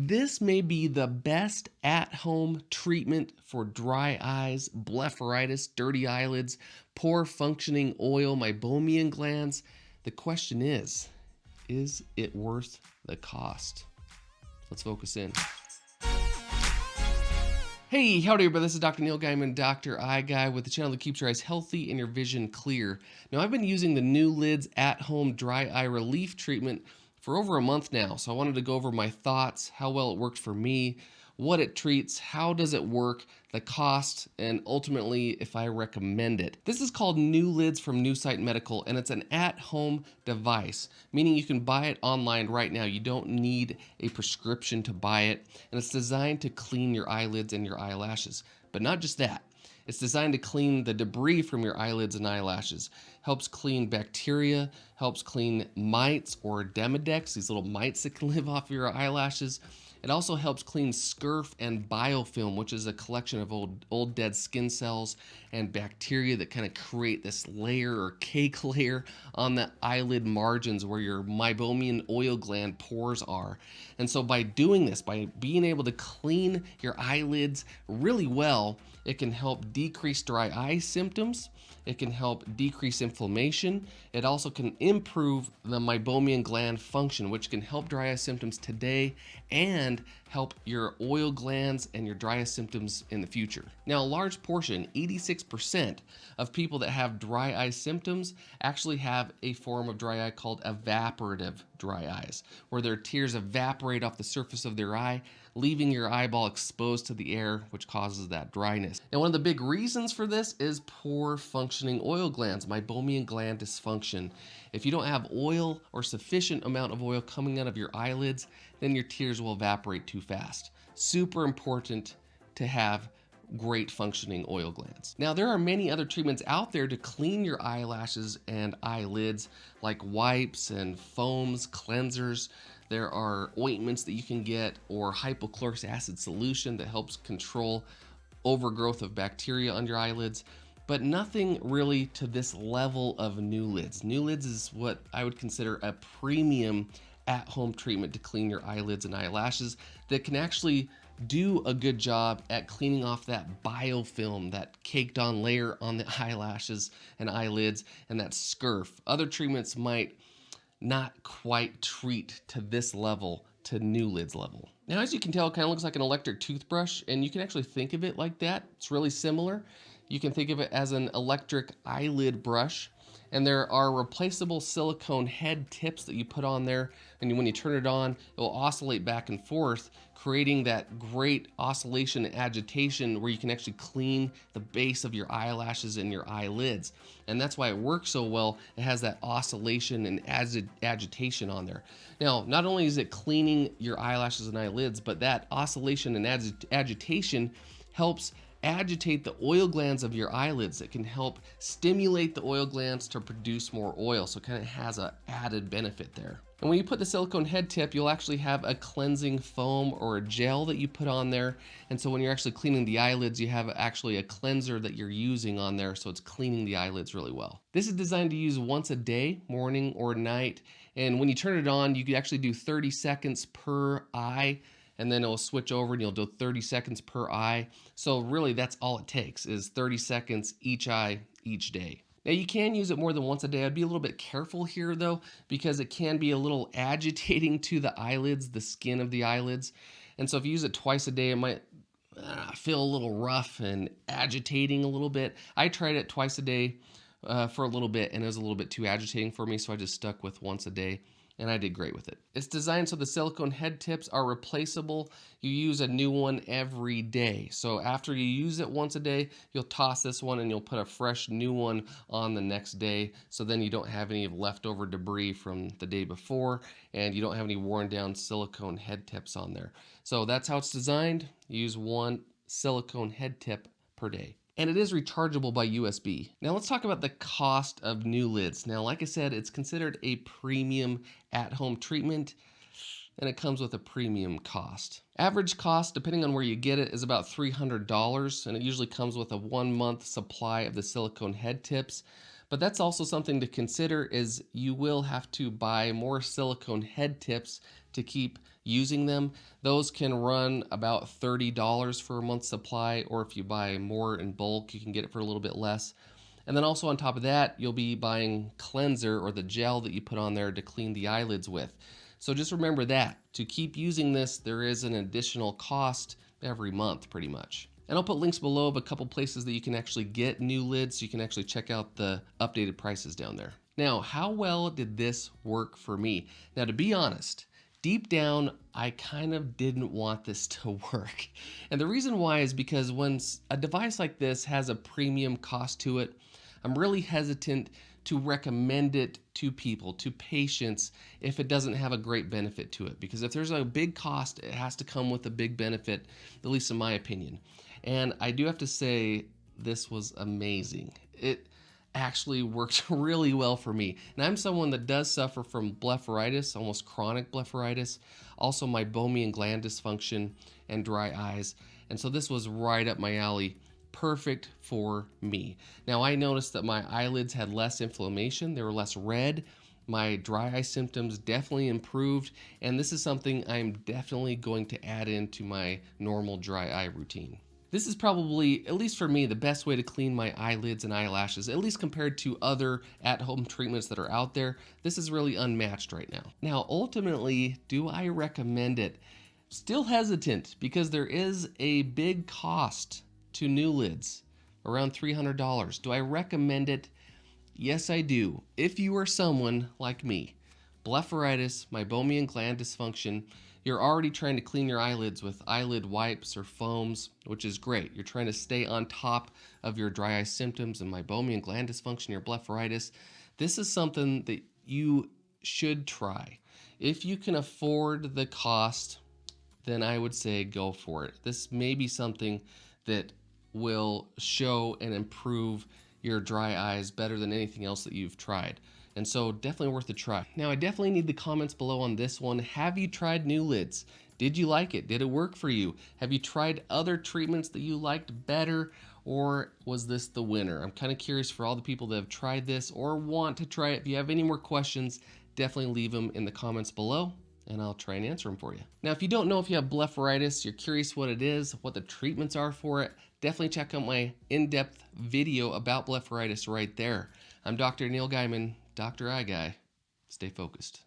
This may be the best at-home treatment for dry eyes, blepharitis, dirty eyelids, poor functioning oil, meibomian glands. The question is it worth the cost? Let's focus in. Hey, howdy everybody, this is Dr. Neil Guymon, Dr. EyeGuy, with the channel that keeps your eyes healthy and your vision clear. Now, I've been using the NuLids at-home dry eye relief treatment for over a month now, so I wanted to go over my thoughts, how well it worked for me, what it treats, how does it work, the cost, and ultimately if I recommend it. This is called NuLids from NuSight Medical, and it's an at-home device, meaning you can buy it online right now. You don't need a prescription to buy it, and it's designed to clean your eyelids and your eyelashes. But not just that. It's designed to clean the debris from your eyelids and eyelashes, helps clean bacteria, helps clean mites or demodex, these little mites that can live off your eyelashes. It also helps clean scurf and biofilm, which is a collection of old dead skin cells and bacteria that kind of create this layer or cake layer on the eyelid margins where your meibomian oil gland pores are. And so by doing this, by being able to clean your eyelids really well, it can help decrease dry eye symptoms. It can help decrease inflammation. It also can improve the meibomian gland function, which can help dry eye symptoms today and help your oil glands and your dry eye symptoms in the future. Now, a large portion, 86% of people that have dry eye symptoms actually have a form of dry eye called evaporative dry eyes, where their tears evaporate off the surface of their eye, leaving your eyeball exposed to the air, which causes that dryness. And one of the big reasons for this is poor functioning oil glands, meibomian gland dysfunction. If you don't have oil or sufficient amount of oil coming out of your eyelids, then your tears will evaporate too fast. Super important to have great functioning oil glands. Now, there are many other treatments out there to clean your eyelashes and eyelids, like wipes and foams, cleansers. There are ointments that you can get, or hypochlorous acid solution that helps control overgrowth of bacteria on your eyelids, but nothing really to this level of NuLids. NuLids is what I would consider a premium at-home treatment to clean your eyelids and eyelashes that can actually do a good job at cleaning off that biofilm, that caked on layer on the eyelashes and eyelids, and that scurf. Other treatments might not quite treat to this level, to NuLids level. Now, as you can tell, it kind of looks like an electric toothbrush, and you can actually think of it like that. It's really similar. You can think of it as an electric eyelid brush, and there are replaceable silicone head tips that you put on there, and when you turn it on, it will oscillate back and forth, creating that great oscillation and agitation where you can actually clean the base of your eyelashes and your eyelids. And that's why it works so well. It has that oscillation and agitation on there. Now, not only is it cleaning your eyelashes and eyelids, but that oscillation and agitation helps agitate the oil glands of your eyelids. It can help stimulate the oil glands to produce more oil, so it kind of has an added benefit there. And when you put the silicone head tip, you'll actually have a cleansing foam or a gel that you put on there. And so when you're actually cleaning the eyelids, you have actually a cleanser that you're using on there, so it's cleaning the eyelids really well. This is designed to use once a day, morning or night. And when you turn it on, you can actually do 30 seconds per eye, and then it'll switch over and you'll do 30 seconds per eye. So really that's all it takes, is 30 seconds each eye each day. Now, you can use it more than once a day. I'd be a little bit careful here though, because it can be a little agitating to the eyelids, the skin of the eyelids. And so if you use it twice a day, it might feel a little rough and agitating a little bit. I tried it twice a day for a little bit, and it was a little bit too agitating for me, so I just stuck with once a day, and I did great with it. It's designed so the silicone head tips are replaceable. You use a new one every day. So after you use it once a day, you'll toss this one and you'll put a fresh new one on the next day. So then you don't have any leftover debris from the day before, and you don't have any worn down silicone head tips on there. So that's how it's designed. You use one silicone head tip per day. And it is rechargeable by USB. Now let's talk about the cost of NuLids. Now, like I said, it's considered a premium at-home treatment, and it comes with a premium cost. Average cost, depending on where you get it, is about $300, and it usually comes with a 1-month supply of the silicone head tips. But that's also something to consider, is you will have to buy more silicone head tips to keep using them. Those can run about $30 for a month's supply, or if you buy more in bulk, you can get it for a little bit less. And then also on top of that, you'll be buying cleanser, or the gel that you put on there to clean the eyelids with. So just remember that to keep using this, there is an additional cost every month pretty much. And I'll put links below of a couple places that you can actually get NuLids, so you can actually check out the updated prices down there. Now, how well did this work for me? Now, to be honest, deep down, I kind of didn't want this to work. And the reason why is because when a device like this has a premium cost to it, I'm really hesitant to recommend it to people, to patients, if it doesn't have a great benefit to it. Because if there's a big cost, it has to come with a big benefit, at least in my opinion. And I do have to say, this was amazing. It actually worked really well for me. And I'm someone that does suffer from blepharitis, almost chronic blepharitis, also meibomian gland dysfunction and dry eyes. And so this was right up my alley. Perfect for me. Now I noticed that my eyelids had less inflammation, they were less red, my dry eye symptoms definitely improved, and this is something I'm definitely going to add into my normal dry eye routine. This is probably, at least for me, the best way to clean my eyelids and eyelashes, at least compared to other at-home treatments that are out there. This is really unmatched right now. Now, ultimately, do I recommend it? Still hesitant, because there is a big cost to NuLids, around $300. Do I recommend it? Yes, I do. If you are someone like me, blepharitis, meibomian gland dysfunction, you're already trying to clean your eyelids with eyelid wipes or foams, which is great. You're trying to stay on top of your dry eye symptoms and meibomian gland dysfunction, your blepharitis. This is something that you should try. If you can afford the cost, then I would say go for it. This may be something that will show and improve your dry eyes better than anything else that you've tried. And so definitely worth a try. Now I definitely need the comments below on this one. Have you tried NuLids? Did you like it? Did it work for you? Have you tried other treatments that you liked better, or was this the winner? I'm kind of curious for all the people that have tried this or want to try it. If you have any more questions, definitely leave them in the comments below and I'll try and answer them for you. Now, if you don't know if you have blepharitis, you're curious what it is, what the treatments are for it, definitely check out my in-depth video about blepharitis right there. I'm Dr. Neil Guymon, Dr. EyeGuy. Stay focused.